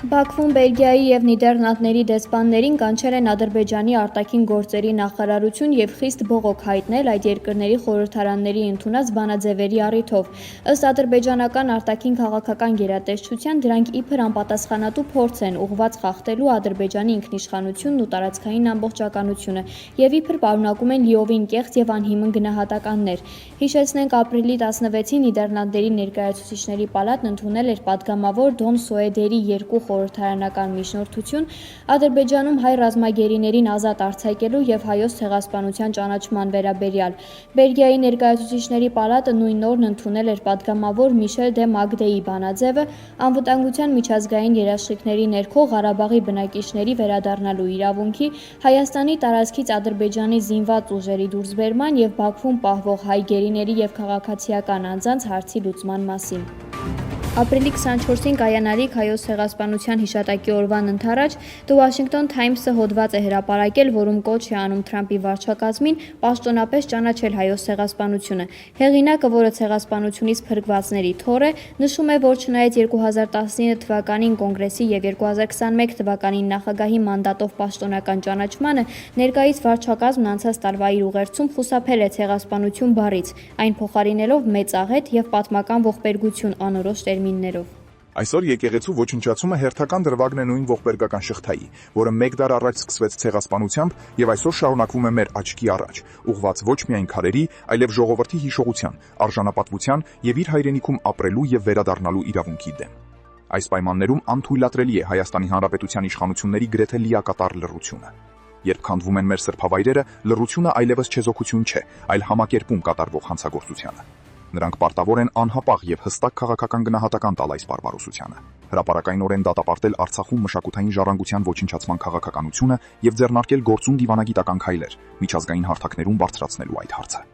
Բաքվում Բելգիայի և Նիդերլանդների դեսպաններին կանչել են Ադրբեջանի արտաքին գործերի նախարարություն և խիստ բողոք հայտնել այդ երկրների խորհրդարանների ընդունած բանաձևերի առիթով։ Ըստ ադրբեջանական արտաքին քաղաքական գերատեսչության, դրանք իբր անպատասխանատու փորձ են ուղղված խախտելու Ադրբեջանի ինքնիշխանությունն ու տարածքային ամբողջականությունը և իբր պարունակում են լիովին կեղծ և անհիմն գնահատականներ։ Հիշեցնենք, ապրիլի 16-ին Նիդերլանդների ներկայացուցիչների պալատն ընդունել էր պատգամավոր Դոն Սոեդերի երկու խորհրդարանական միջնորդություն Ադրբեջանում հայ ռազմագերիներին ազատ արձակելու և հայոց ցեղասպանության ճանաչման վերաբերյալ։ Բելգիայի ներկայացուցիչների պալատը նույն օրն ընդունել էր պատգամավոր Միշել դե Մագդեի բանաձևը անվտանգության միջազգային երաշխիքների ներքո Ղարաբաղի բնակիչների վերադառնալու իրավունքի, Հայաստանի տարածքից Ադրբեջանի զինված ուժերի դուրսբերման և Բաքվում պահվող հայ գերիների և քաղաքացիական անձանց հարցի լուծման մասին։ Ապրիլի 24-ին կայանալիք հայոց ցեղասպանության հիշատակի օրվան ընդառաջ The Washington Times-ը հոդված է հրապարակել, որում կոչ է անում Թրամփի վարչակազմին պաշտոնապես ճանաչել հայոց ցեղասպանությունը։ Հեղինակը, որը ցեղասպանությունից փրկվածների թոռ է, նշում է, որ չնայած 2019 թվականին Կոնգրեսի և 2021 թվականին նախագահի մանդատով պաշտոնական ճանաչմանը, ներկայիս վարչակազմն անցած տարվա իր ուղերձում խուսափել է ցեղասպանություն բառից, այն փոխարինելով մեծաղետ և պատմական ողբերգություն անորոշ տերմիններով։ Այսօր եկեղեցու ոչնչացումը հերթական դրվագն է նույն ողբերգական շղթայի, որը մեկ դար առաջ սկսվեց ցեղասպանությամբ և այսօր շարունակվում է մեր աչքի առաջ, ուղղված ոչ միայն քարերի, այլև ժողովրդի հիշողության, արժանապատվության և իր հայրենիքում ապրելու և վերադառնալու իրավունքի դեմ։ Այս պայմաններում անթույլատրելի է Հայաստանի Հանրապետության իշխանությունների գրեթե լիակատար լռությունը։ Երբ քանդվում են մեր սրբավայրերը, լռությունը այլևս չեզոքություն չէ, այլ համակերպում կատարվող հանցագործությանը։ Նրանք պարտավոր են անհապաղ և հստակ քաղաքական գնահատական տալ այս բարբարոսությանը, հրապարակայնորեն դատապարտել Արցախում մշակութային ժառանգության ոչնչացման քաղաքականությունը և ձեռնարկել գործուն դիվանագիտական քայլեր, միջազգային հարթակներում բարձրացնելու այդ հարցը։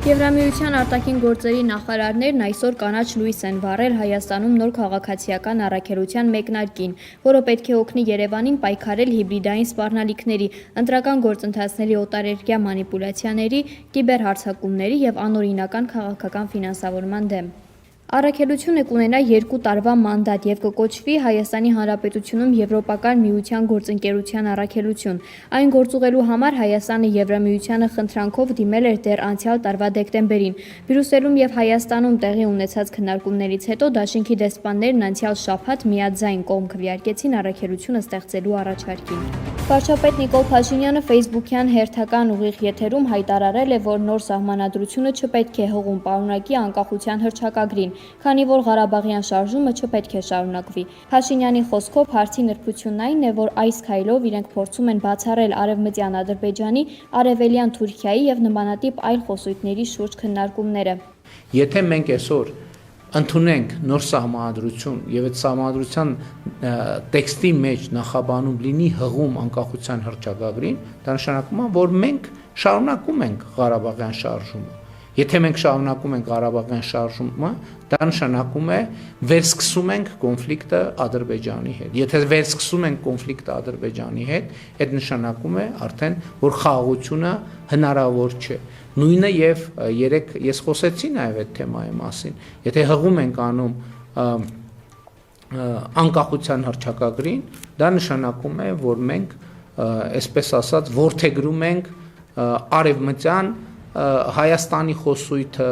Եվրամիության արտաքին գործերի նախարարներն այսօր կանաչ լույս են վառել Հայաստանում նոր քաղաքացիական առաքելության մեկնարկին, որը պետք է օգնի Երևանին պայքարել հիբրիդային սպառնալիքների, ընտրական գործընթացների օտարերկրյա մանիպուլյացիաների, կիբերհարձակումների և անօրինական քաղաքական ֆինանսավորման դեմ։ Առաքելությունը կունենա 2 տարվա մանդատ և կկոչվի Հայաստանի Հանրապետությունում Եվրոպական միության գործընկերության առաքելություն։ Այն գործուղելու համար Հայաստանը Եվրամիությանը խնդրանքով դիմել էր դեռ անցյալ տարվա դեկտեմբերին։ Բրյուսելում և Հայաստանում տեղի ունեցած քննարկումներից հետո դաշինքի դեսպաններն անցյալ շաբաթ միաձայն կողմ քվեարկեցին առաքելությունը ստեղծելու առաջարկին։ Վարչապետ Նիկոլ Փաշինյանը Facebook-յան հերթական ուղիղ եթերում հայտարարել է, որ նոր սահմանադրությունը չպետք է հղում պարունակի անկախության հռչակագրին, քանի որ Ղարաբաղյան շարժումը չպետք է շարունակվի։ Փաշինյանի խոսքով հարցի նրբությունն այն է, որ այս քայլով իրենք փորձում են բացառել Արևմտյան Ադրբեջանի, Արևելյան Թուրքիայի և նմանատիպ այլ խոսույթների շուրջ քննարկումները։ Եթե մենք այսօր ընդունենք նոր սահմանադրություն եւ այդ սահմանադրության տեքստի մեջ նախաբանում լինի հղում անկախության հռչակագրին, դա նշանակում է, որ մենք շարունակում ենք Ղարաբաղյան շարժումը։ Եթե մենք շարունակում ենք Ղարաբաղյան շարժումը, դա նշանակում է վերսկսում ենք կոնֆլիկտը Ադրբեջանի հետ։ Եթե վերսկսում ենք կոնֆլիկտը Ադրբեջանի հետ, այդ նշանակում է արդեն, որ խաղաղությունը հնարավոր չէ։ Նույնը եւ երեք ես խոսեցի նաեւ այդ թեմայի մասին։ Եթե հղում ենք անում անկախության հռչակագրին, դա նշանակում է, որ մենք, այսպես ասած, որդեգրում ենք արևմտյան Հայաստանի խոսույթը,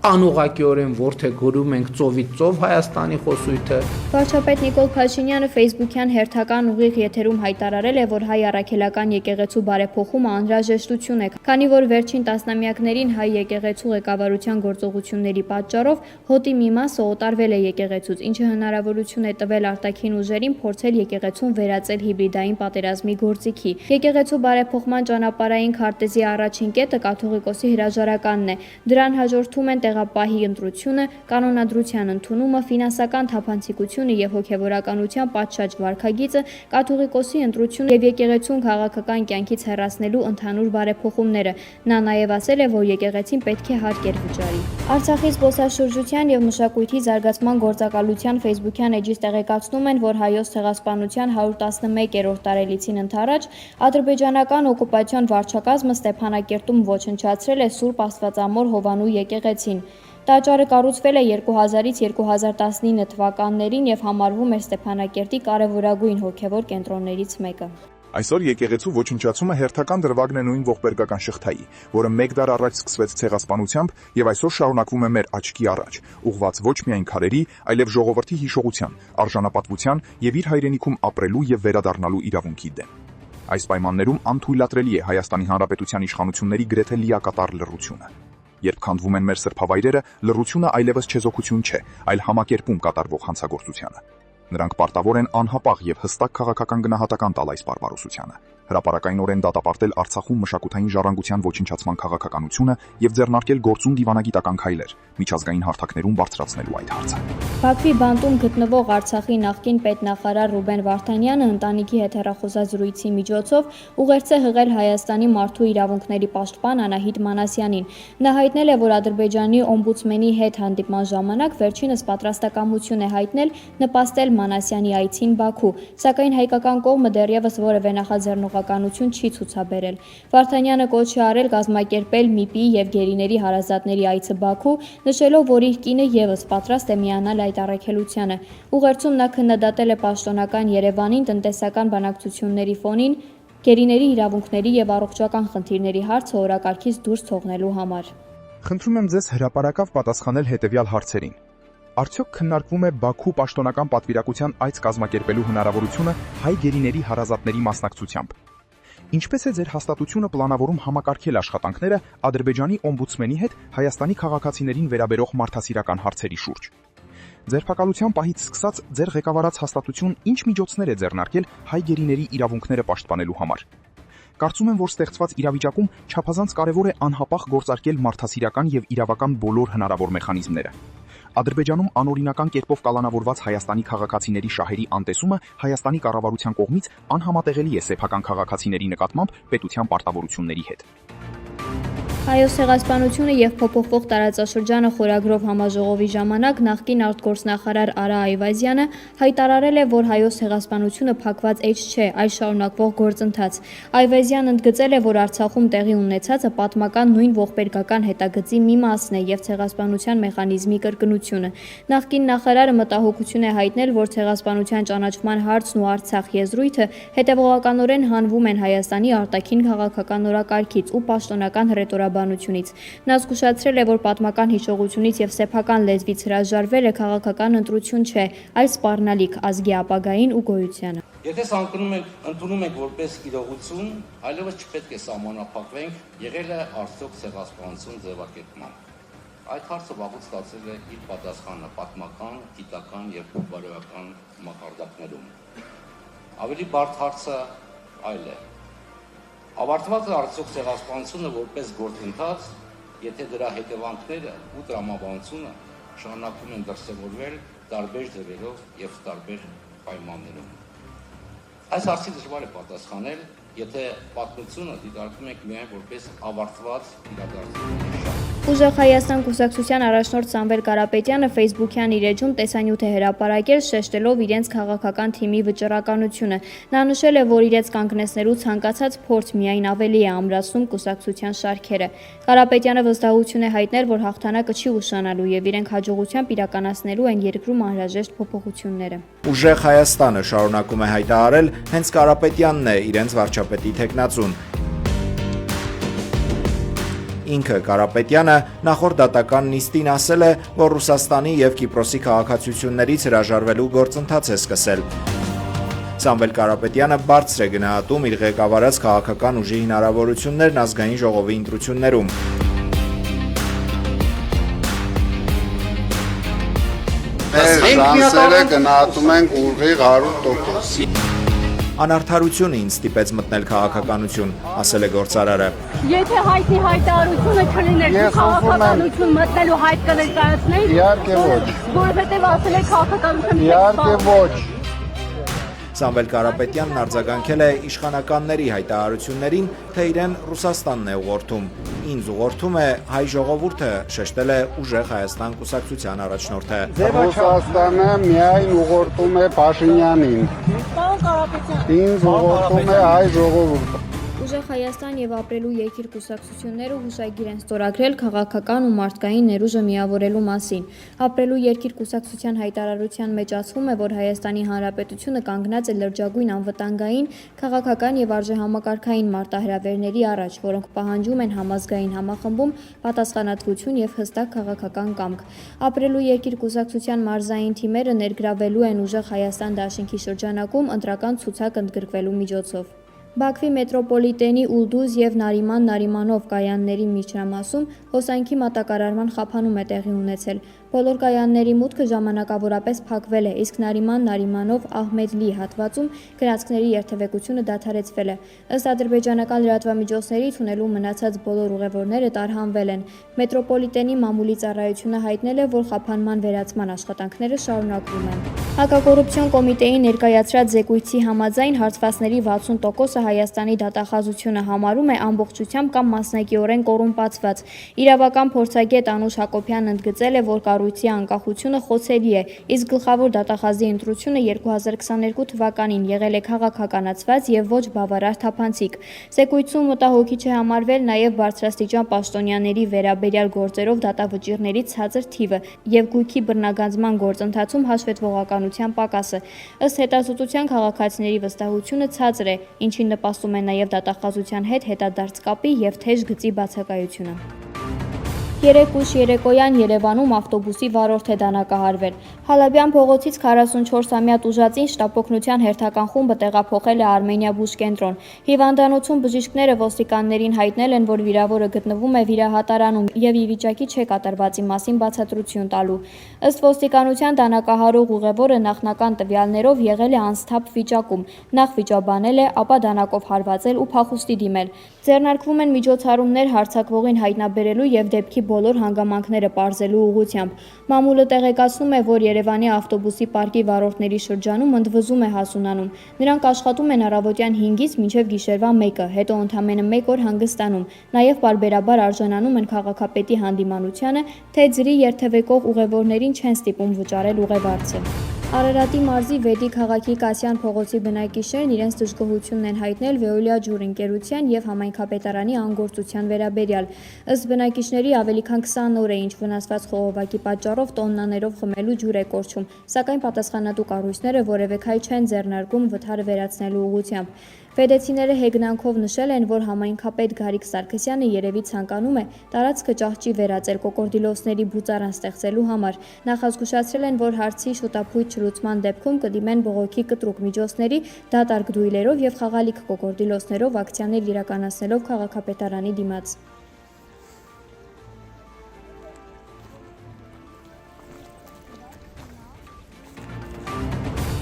անուղղակիորեն որդեգրում ենք ծովից ծով Հայաստանի խոսույթը։ Վարչապետ Նիկոլ Փաշինյանը Facebook-յան հերթական ուղիղ եթերում հայտարարել է, որ հայ առաքելական եկեղեցու բարեփոխումը անհրաժեշտություն է, քանի որ վերջին տասնամյակներին հայ եկեղեցու ղեկավարության գործողությունների պատճառով հոտի մի մասը օտարվել է եկեղեցուց, ինչը հնարավորություն է տվել արտաքին ուժերին փորձել եկեղեցուն վերածել հիբրիդային պատերազմի գործիքի։ Եկեղեցու բարեփոխման ճանապարհային քարտեզի առաջին կետը կաթողիկոսի հրաժարականն է։ Դրան հաջորդում են տեղապահի ընտրությունը, կանոնադրության ընդունումը, ֆինանսական թափանցիկությունը և հոգևորականության պատշաճ վարքագիծը, կաթողիկոսի ընտրությունը և եկեղեցուն քաղաքական կյանքից հեռացնելու ընդհանուր բարեփոխումները։ Նա նաև ասել է, որ եկեղեցին պետք է հարկեր վճարի։ Արցախի զբոսաշրջության և մշակույթի զարգացման գործակալության Facebook-յան էջից տեղեկացնում են, որ հայոց ցեղասպանության 111-րդ տարելիցին ընդառաջ ադրբեջանական օկուպացիոն վարչակազմը Ստեփանակերտում ոչնչացրել է Սուրբ Աստվածամոր Հովանու եկեղեցին։ Տաճարը կառուցվել է 2000-ից 2019 թվականներին եւ համարվում է Ստեփանակերտի կարևորագույն հոգեվոր կենտրոններից մեկը։ Այսօր եկեղեցու ոչնչացումը հերթական դրվագն է նույն ողբերգական շղթայի, որը մեկ դար առաջ սկսվեց ցեղասպանությամբ եւ այսօր շարունակվում է մեր աչքի առաջ, ուղղված ոչ միայն քարերի, այլև ժողովրդի հիշողության, արժանապատվության եւ իր հայրենիքում ապրելու եւ վերադառնալու իրավունքի դեմ։ Այս պայմաններում անթույլատրելի է Հայաստանի Հանրապետության իշխանությունների գրեթե լիակատար լռությունը։ Երբ քանդվում են մեր սրբավայրերը, լռությունը այլևս չեզոքություն չէ, այլ համակերպում կատարվող հանցագործությանը։ Նրանք պարտավոր են անհապաղ եւ հստակ քաղաքական գնահատական տալ այս բարբարոսությանը, հրապարակայնորեն դատապարտել Արցախում մշակութային ժառանգության ոչնչացման քաղաքականությունը եւ ձեռնարկել գործուն դիվանագիտական քայլեր, միջազգային հարթակներում բարձրացնելու այդ հարցը։ Բաքվի բանտում գտնվող Արցախի նախկին պետնախարար Ռուբեն Վարդանյանը ընտանիքի հետ հեռախոսազրույցի միջոցով ուղերձ է հղել Հայաստանի մարդու իրավունքների պաշտպան Անահիտ Մանասյանին։ Նա հայտնել է, որ Ադրբեջանի օմբուդսմենի հետ հանդիպման ժամանակ վերջինս պատրաստակամություն է հայտնել նպաստել Մանասյանի այցին Բաքու, սակայն հայկական կողմը դեռևս որևէ նախաձեռնողականություն չի ցուցաբերել։ Վարդանյանը կոչ է արել կազմակերպել ՄԻՊ-ի եւ գերիների հարազատների այցը Բաքու, նշելով, որ իր կինը եւս պատրաստ է միանալ այդ առաքելությանը։ Ուղերձում նա քննադատել է պաշտոնական Երևանին տնտեսական բանակցությունների ֆոնին գերիների իրավունքների եւ առողջական խնդիրների հարցը օրակարգից դուրս թողնելու համար։ Խնդրում եմ ձեզ հրապարակավ պատասխանել հետեւյալ հարցերին։ Արդյոք քննարկվում է Բաքու պաշտոնական պատվիրակության այց կազմակերպելու հնարավորությունը հայ գերիների հարազատների մասնակցությամբ։ Ինչպես է ձեր հաստատությունը պլանավորում համակարգել աշխատանքները Ադրբեջանի օմբուդսմենի հետ Հայաստանի քաղաքացիներին վերաբերող մարդասիրական հարցերի շուրջ։ Ձերբակալության պահից սկսած ձեր ղեկավարած հաստատություն ինչ միջոցներ է ձեռնարկել հայ գերիների իրավունքները պաշտպանելու համար։ Կարծում եմ, որ ստեղծված իրավիճակում չափազանց կարևոր է անհապաղ գործարկել մարդասիրական եւ իրավական բոլոր հնարավոր մեխանիզմները։ Ադրբեջանում անօրինական կերպով կալանավորված Հայաստանի քաղաքացիների շահերի անտեսումը Հայաստանի կառավարության կողմից անհամատեղելի է սեփական քաղաքացիների նկատմամբ պետության պարտավորությունների հետ։ Հայոց ցեղասպանությունը եւ փոփոխվող տարածաշրջանը խորագրով համաժողովի ժամանակ նախկին արտգործնախարար Արա Այվազյանը հայտարարել է, որ հայոց ցեղասպանությունը փակված էջ չէ, այլ շարունակվող գործընթաց։ Այվազյանը ընդգծել է, որ Արցախում տեղի ունեցածը պատմական նույն ողբերգական հետագծի մի մասն է եւ ցեղասպանության մեխանիզմի կրկնությունը։ Նախկին նախարարը մտահոգություն է հայտնել, որ ցեղասպանության ճանաչման հարցն ու Արցախ եզրույթը հետևողականորեն հանվում են Հայաստանի արտաքին քաղաքական օրակարգից ու պաշտոնական հռետորաբանությունից։ Նա զգուշացրել է, որ պատմական հիշողությունից եւ սեփական լեզվից հրաժարվելը քաղաքական ընտրություն չէ, այլ սպառնալիք ազգի ապագային ու գոյությանը։ Եթե ընդունում ենք որպես իրողություն, այլևս չպետք է սահմանափակվենք եղել է արդյոք ցեղասպանություն ձևակերպման։ Այդ հարցը վաղուց ստացել է իր պատասխանը պատմական, գիտական եւ բարոյական մակարդակներում։ Ավելի բարդ հարցը այլ է։ Ավարտված է արդյոք ցեղասպանությունը որպես գործընթաց, եթե դրա հետևանքները ու տրամաբանությունը շարունակում են դրսևորվել տարբեր ձևերով եւ տարբեր պայմաններում։ Այս հարցի դժվար է պատասխանել, եթե պատմությունը դիտարկում ենք միայն որպես ավարտված իրադարձությունների շարք։ Ուժեղ Հայաստան կուսակցության առաջնորդ Սամվել Կարապետյանը Facebook-յան իր էջում տեսանյութ է հրապարակել, շեշտելով իրենց քաղաքական թիմի վճռականությունը։ Նա նշել է, որ իրենց կանգնեցնելու ցանկացած փորձ միայն ավելի է ամրացնում կուսակցության շարքերը։ Կարապետյանը վստահություն է հայտնել, որ հաղթանակը չի ուշանալու եւ իրենք հաջողությամբ իրականացնելու են երկրում անհրաժեշտ փոփոխությունները։ Ուժեղ Հայաստանը շարունակում է հայտարարել, հենց Կարապետյանն է իրենց վարչապետի թեկնածուն։ Ինքը Կարապետյանը նախորդ դատական նիստին ասել է, որ Ռուսաստանի եւ Կիպրոսի քաղաքացիություններից հրաժարվելու գործընթաց է սկսել։ Սամվել Կարապետյանը բարձր է գնահատում իր ղեկավարած քաղաքական ուժի հնարավորություններն ազգային ժողովի ընտրություններում։ Մեր շանսերը գնահատում ենք ուղիղ 100%։ Անարդարությունը ինձ ստիպեց մտնել քաղաքականություն, ասել է գործարարը։ Եթե հայտնի հայտարարությունը չլիներ, քաղաքականություն մտնելու հայտ կներկայացնեի։ Իհարկե ոչ։ Որովհետև ասել եք քաղաքականության Իհարկե ոչ։ Սամվել Կարապետյանն արձագանքել է իշխանականների հայտարարություններին, թե իրեն Ռուսաստանն է ուղղորդում։ Ինձ ուղղորդում է հայ ժողովուրդը, շեշտել է Ուժեղ Հայաստան կուսակցության առաջնորդը։ Ռուսաստանը միայն ուղղորդում է Փաշինյանին։ Պարոն Կարապետյան, Ինձ ուղղորդում է հայ ժողովուրդը։ Ուժեղ Հայաստան եւ ապրելու երկիր կուսակցությունները հուշագիր են ստորագրել քաղաքական ու մարդկային ներուժը միավորելու մասին։ Ապրելու երկիր կուսակցության հայտարարության մեջ ասվում է, որ Հայաստանի Հանրապետությունը կանգնած է լրջագույն անվտանգային, քաղաքական եւ արժեհամակարգային մարտահրավերների առաջ, որոնք պահանջում են համազգային համախմբում, պատասխանատվություն եւ հստակ քաղաքական կամք։ Ապրելու երկիր կուսակցության մարզային թիմերը ներգրավելու են Ուժեղ Հայաստան դաշինքի շրջանակում ընտրական ցուցակ ընդգրկվելու միջոցով։ Բաքվի մետրոպոլիտենի Ուլդուզ եւ Նարիման Նարիմանով կայանների միջնամասում հոսանքի մատակարարման խափանում է տեղի ունեցել։ Բոլոր կայանների մուտքը ժամանակավորապես փակվել է, իսկ Նարիման Նարիմանով Ահմեդլի հատվածում գնացքների երթևեկությունը դադարեցվել է։ Ըստ ադրբեջանական լրատվամիջոցների թունելում մնացած բոլոր ուղևորները տարհանվել են։ Մետրոպոլիտենի մամուլի ծառայությունը հայտնել է, որ խափանման վերացման աշխատանքները շարունակվում են։ Հակակոռուպցիոն կոմիտեի ներկայացրած զեկույցի համաձայն հարցվածների 60%-ը Հայաստանի դատախազությունը համարում է ամբողջությամբ կամ մասնակիորեն կոռումպացված։ Իրավական փորձագետ Անուշ Հակոբյանն ընդգծել է, որ կառույցի անկախությունը խոցելի է, իսկ գլխավոր դատախազի ընտրությունը 2022 թվականին եղել է քաղաքականացված եւ ոչ բավարար թափանցիկ։ Զեկույցում մտահոգիչ է համարվել նաեւ բարձրաստիճան պաշտոնյաների վերաբերյալ գործերով դատավճիռների ցածր թիվը եւ գույքի բռնագանձման գործընթացում հաշվետվողականության պակասը։ Ըստ հետազոտության քաղաքացիների վստահությունը ցածր է, ինչին նպաստում է նաև դատախազության հետ հետադարձ կապի եւ թեժ գծի բացակայությունը։ Երեկ ուշ երեկոյան Երևանում ավտոբուսի վարորդ է դանակահարվել։ Հալաբյան փողոցից 44-ամյա տուժածին շտապօգնության հերթական խումբը տեղափոխել է Արմենիա բուժ կենտրոն։ Հիվանդանոցում բժիշկները ոստիկաններին հայտնել են, որ վիրավորը գտնվում է վիրահատարանում եւ ի վիճակի չէ կատարվածի մասին բացատրություն տալու։ Ըստ ոստիկանության դանակահարող ուղևորը նախնական տվյալներով եղել է անսթափ վիճակում, նախ վիճաբանել է, ապա դանակով հարվածել ու փախուստի դիմել։ Ձեռնարկվում են միջոցառումներ հարձակվողին հայտնաբերելու եւ դեպքի բոլոր հանգամանքները պարզելու ուղղությամբ։ Մամուլը տեղեկացնում է, որ Երևանի ավտոբուսի պարկի վարորդների շրջանում ընդվզում է հասունանում։ Նրանք աշխատում են առավոտյան 5-ից մինչև գիշերվա 1-ը, հետո ընդամենը 1 օր հանգստանում։ Նաև պարբերաբար արժանանում են քաղաքապետի հանդիմանությանը, թե ձրի երթևեկող ուղևորներին չեն ստիպում վճարել ուղևարձը։ Արարատի մարզի Վեդի քաղաքի Կասյան փողոցի բնակիչներն իրենց դժգոհությունն են հայտնել Veolia ջուր ընկերության եւ համայնքապետարանի անգործության վերաբերյալ։ Ըստ բնակիչների ավելի քան 20 օր է ինչ վնասված խողովակի պատճառով տոննաներով խմելու ջուր է կորչում, սակայն պատասխանատու կառույցները որևէ քայլ չեն ձեռնարկում վթարը վերացնելու ուղղությամբ։ Վեդեցիները հեգնանքով նշել են, որ համայնքապետ Գարիկ Սարգսյանը երևի ցանկանում է տարածքը ճահճի վերածել կոկորդիլոսների բուծարան ստեղծելու համար։ Նախազգուշացրել են, որ հարցի շուտափույթ չլուծման դեպքում կդիմեն բողոքի կտրուկ միջոցների, դատարկ դույլերով եւ խաղալիք կոկորդիլոսներով ակցիաներ իրականացնելով քաղաքապետարանի դիմաց։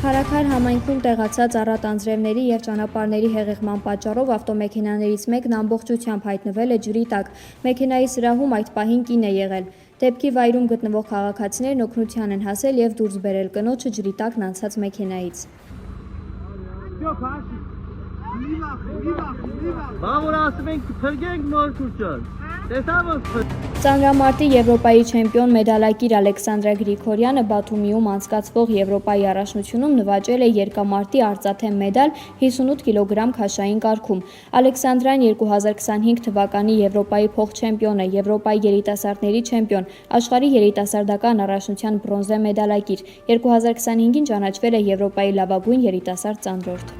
Հարաքար համայնքում տեղացած առատ անձրևների եւ ճանապարհների հեղեղման պատճառով ավտոմեքենաներից մեկն ամբողջությամբ հայտնվել է ջրի տակ։ Մեքենայի սրահում այդ պահին կին է եղել։ Դեպքի վայրում գտնվող քաղաքացիներն օգնության են հասել եւ դուրս բերել կնոջը ջրի տակն անցած մեքենայից։ Բաղուր ասում ենք փրկենք Մորքուչան։ Ծանրամարտի Եվրոպայի չեմպիոն մեդալակիր Ալեքսանդրա Գրիգորյանը Բաթումիում անցկացվող Եվրոպայի առաջնությունում նվաճել է երկամարտի արծաթե մեդալ 58 կիլոգրամ քաշային կարգում։ Ալեքսանդրան 2025 թվականի Եվրոպայի փոխչեմպիոն է, Եվրոպայի երիտասարդների չեմպիոն, աշխարհի երիտասարդական առաջնության բրոնզե մեդալակիր։ 2025-ին ճանաչվել է Եվրոպայի լավագույն երիտասարդ ծանրորդ։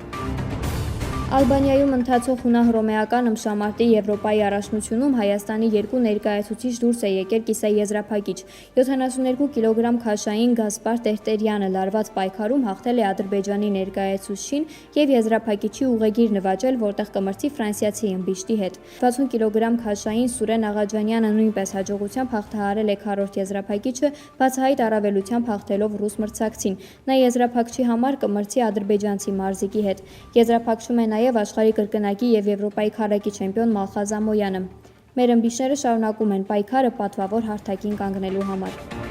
Ալբանիայում ընթացող հունահռոմեական ըմբշամարտի Եվրոպայի առաջնությունում Հայաստանի երկու ներկայացուցիչ դուրս է եկել կիսաեզրափակիչ։ 72 կիլոգրամ քաշային Գասպար Տերտերյանը լարված պայքարում հաղթել է Ադրբեջանի ներկայացուցչին եւ եզրափակիչի ուղեգիր նվաճել, որտեղ կմրցի ֆրանսիացի ըմբիշտի հետ։ 60 կիլոգրամ քաշային Սուրեն Աղաջանյանը նույնպես հաջողությամբ հաղթահարել է քառորդ եզրափակիչը, բացահայտ առավելությամբ հաղթելով ռուս մրցակցին։ Նա եզրափակչի համար կմրցի ադրբեջանցի մարզիկի հետ։ Եզրափակում է նաև աշխարհի կրկնակի եւ Եվրոպայի քառակի չեմպիոն Մալխազ Ամոյանը։ Մեր ըմբիշները շարունակում են պայքարը պատվավոր հարթակին կանգնելու համար։